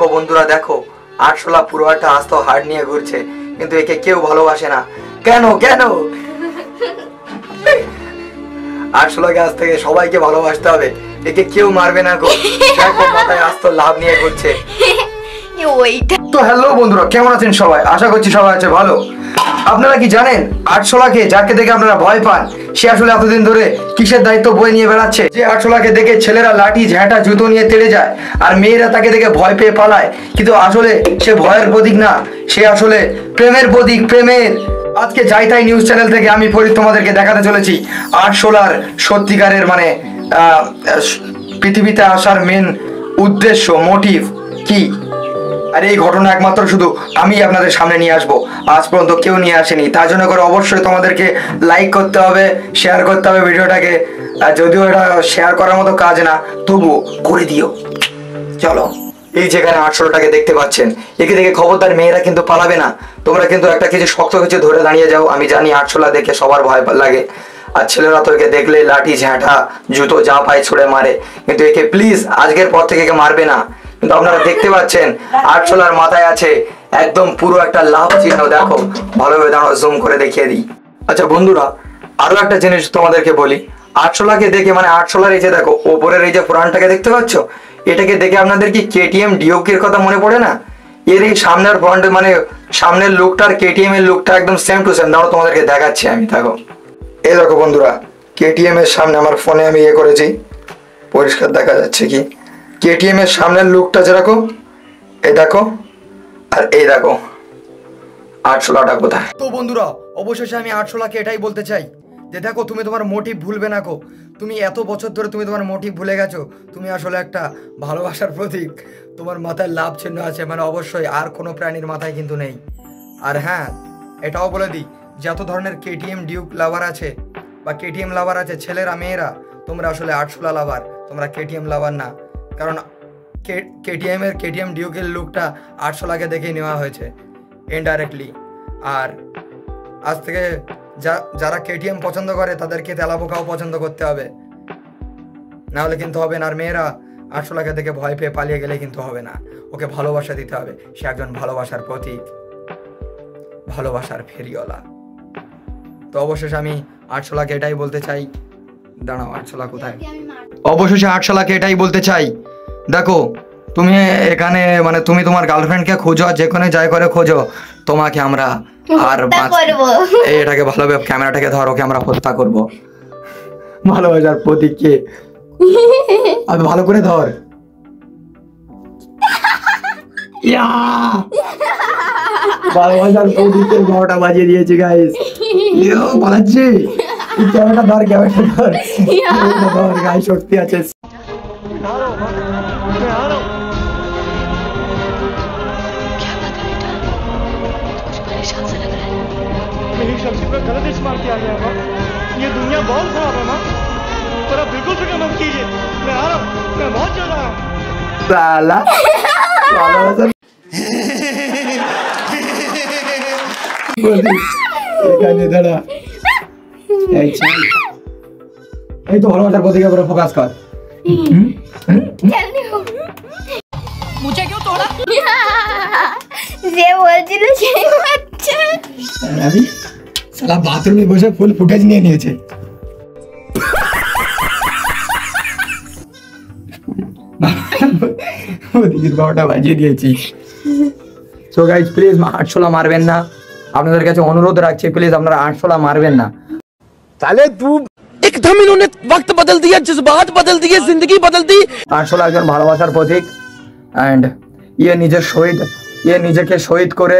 দেখো বন্ধুরা, দেখো আরশোলা পুরো একটা আস্ত হাড় নিয়ে ঘুরছে, কিন্তু একে কেউ ভালোবাসে না। কেন কেন? আরশোলাকে আজ থেকে সবাইকে ভালোবাসতে হবে, একে কেউ মারবে না গো। দেখো মাথায় আস্ত লাভ নিয়ে ঘুরছে। তো হ্যালো বন্ধুরা, কেমন আছেন সবাই? আশা করছি সবাই আছে ভালো। আপনারা কি জানেন আরশোলাকে যাকে দেখে আপনারা ভয় পান, সে আসলে এতদিন ধরে কিসের দায়িত্ব বয়ে নিয়ে বেড়াচ্ছে? যে আরশোলাকে দেখে ছেলেরা লাঠি ঝ্যাঁটা জুতো নিয়ে তেড়ে যায় আর মেয়েরা তাকে দেখে ভয় পেয়ে পালায়, কিন্তু আসলে সে ভয়ের প্রতীক না, সে আসলে প্রেমের প্রতীক, প্রেমের। আজকে যাই তাই নিউজ চ্যানেল থেকে আমি ফরিদ তোমাদেরকে দেখাতে চলেছি আরশোলার সত্যিকারের মানে পৃথিবীতে আসার মেন উদ্দেশ্য, মোটিভ কি। আর এই ঘটনা একমাত্র শুধু আমি আপনাদের সামনে নিয়ে আসবো, আজ পর্যন্ত কেউ নিয়ে আসেনি। তার জন্য করে অবশ্যই তোমাদেরকে লাইক করতে হবে, শেয়ার করতে হবে ভিডিওটাকে। আর যদিও এটা শেয়ার করার মতো কাজ না, তবুও করে দিও। চলো, এই যেখানে আরশোলাটাকে দেখতে পাচ্ছেন, একে দেখে খবরদার মেয়েরা কিন্তু পালাবে না। তোমরা কিন্তু একটা কিছু শক্ত কিছু ধরে দাঁড়িয়ে যাও। আমি জানি আরশোলা দেখে সবার ভয় লাগে, আর ছেলেরা তো একে দেখলে লাঠি ঝ্যাঁটা জুতো যা পায় ছুড়ে মারে, কিন্তু একে প্লিজ আজকের পর থেকে একে মারবে না। কিন্তু আপনারা দেখতে পাচ্ছেন আরশোলার মাথায় আছে একদম পুরো একটা লাভ চিহ্ন। দেখো ভালোভাবে দাঁড়াও, জুম করে দেখিয়ে দিই। আচ্ছা বন্ধুরা, আরো একটা জিনিস তোমাদেরকে বলি। আরশোলাকে দেখে মানে আরশোলার এই যে দেখো ওপরের এই যে পুরানটাকে দেখতে পাচ্ছ, এটাকে দেখে আপনাদের কি কেটিএম ডিউকের কথা মনে পড়ে না? এর এই সামনের ফ্রন্ট মানে সামনের লুকটা আর কেটিএম এর লুকটা একদম সেম টু সেম। দাঁড়াও তোমাদেরকে দেখাচ্ছি আমি। দেখো এই দেখো বন্ধুরা, কেটিএম এর সামনে আমার ফোনে আমি করেছি, পরিষ্কার দেখা যাচ্ছে কি কেটিএম এর সামনের লুকটা যেরকম, এই দেখো আর এই দেখো আরশোলাটা কোথায়। তো বন্ধুরা, অবশেষে আমি আরশোলাকে এটাই বলতে চাই যে দেখো, তুমি তোমার মোটিভ ভুলবে না গো। তুমি এত বছর ধরে তুমি তোমার মোটিভ ভুলে গেছো। তুমি আসলে একটা ভালোবাসার প্রতীক। তোমার মাথায় লাভ চিহ্ন আছে, মানে অবশ্যই আর কোনো প্রাণীর মাথায় কিন্তু নেই। আর হ্যাঁ, এটাও বলে দিই, যত ধরনের কেটিএম ডিউক লাভার আছে বা কেটিএম লাভার আছে, ছেলেরা মেয়েরা, তোমরা আসলে আরশোলা লাভার, তোমরা কেটিএম লাভার না। কারণ কেটিএম ডিউকের লুকটা আরশোলাকে দেখেই নেওয়া হয়েছে ইনডাইরেক্টলি। আর আজ থেকে যারা কেটিএম পছন্দ করে তাদেরকে তেলাপোকাও পছন্দ করতে হবে, নাহলে কিন্তু হবে না। আর মেয়েরা আরশোলাকে দেখে ভয় পেয়ে পালিয়ে গেলে কিন্তু হবে না, ওকে ভালোবাসা দিতে হবে। সে একজন ভালোবাসার প্রতীক, ভালোবাসার ফেরিওয়ালা। তো অবশেষে আমি আরশোলাকে এটাই বলতে চাই। দাঁড়াও, আরশোলা কোথায়? অবশেষে আরশোলাকে এটাই বলতে চাই, দেখো তুমি এখানে মানে তুমি তোমার গার্লফ্রেন্ডকে খোঁজো, যেখানে যাই করে খোঁজো, তোমাকে আমরা আর এটাকে ভালোভাবে ক্যামেরাটাকে ধর, ওকে আমরা হত্যা করবো। ভালোবাসার প্রতীককে আমি ভালো করে ধর। ভালোবাসার প্রতীকের 12টা বাজিয়ে দিয়েছি গাইস। পালাচ্ছি, ক্যামেরাটা ধর, ক্যামেরাটা ধর, ধর গাইস, সত্যি আছে। मेरी शक्ति पर गलत इस्तेमाल किया गया है। ये दुनिया बहुत खराब है माँ, तेरा बिल्कुल फिक्र मत कीजिए। मैं आ रहा हूँ, मैं बहुत चल रहा हूँ। साला এখানে দাঁড়া, এই তো ভালোবাসার প্রতীকের উপরে ফোকাস কর। मुझे क्यों तोड़ा? যে বলছিল সেই বাচ্চা আমি সালা বাথরুমে বসে ফুল ফুটেজ নিয়ে নিয়েছে। ওদিকের 12টা বাজিয়ে দিয়েছি। সো গাইস, প্লিজ আরশোলা মারবেন না, আপনাদের কাছে অনুরোধ রাখছি, প্লিজ আপনারা আরশোলা মারবেন না। साले तू एकदम इन्होंने वक्त बदल दिया, जज्बात बदल दिए, जिंदगी बदल दी। আরশোলা একজন ভালোবাসার প্রতীক, অ্যান্ড নিজেকে শহীদ করে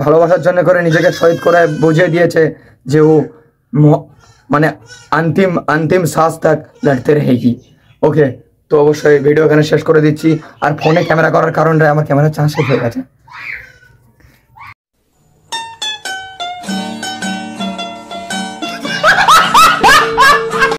ভালোবাসার জন্য করে নিজেকে শহীদ করে বুঝিয়ে দিয়েছে যে ও মানে अंतिम सांस तक लड़ते रहेगी। ওকে, তো অবশ্যই ভিডিও এখানে শেষ করে দিচ্ছি। আর ফোনে ক্যামেরা করার কারণে আমার ক্যামেরা চার্জ শেষ হয়ে গেছে।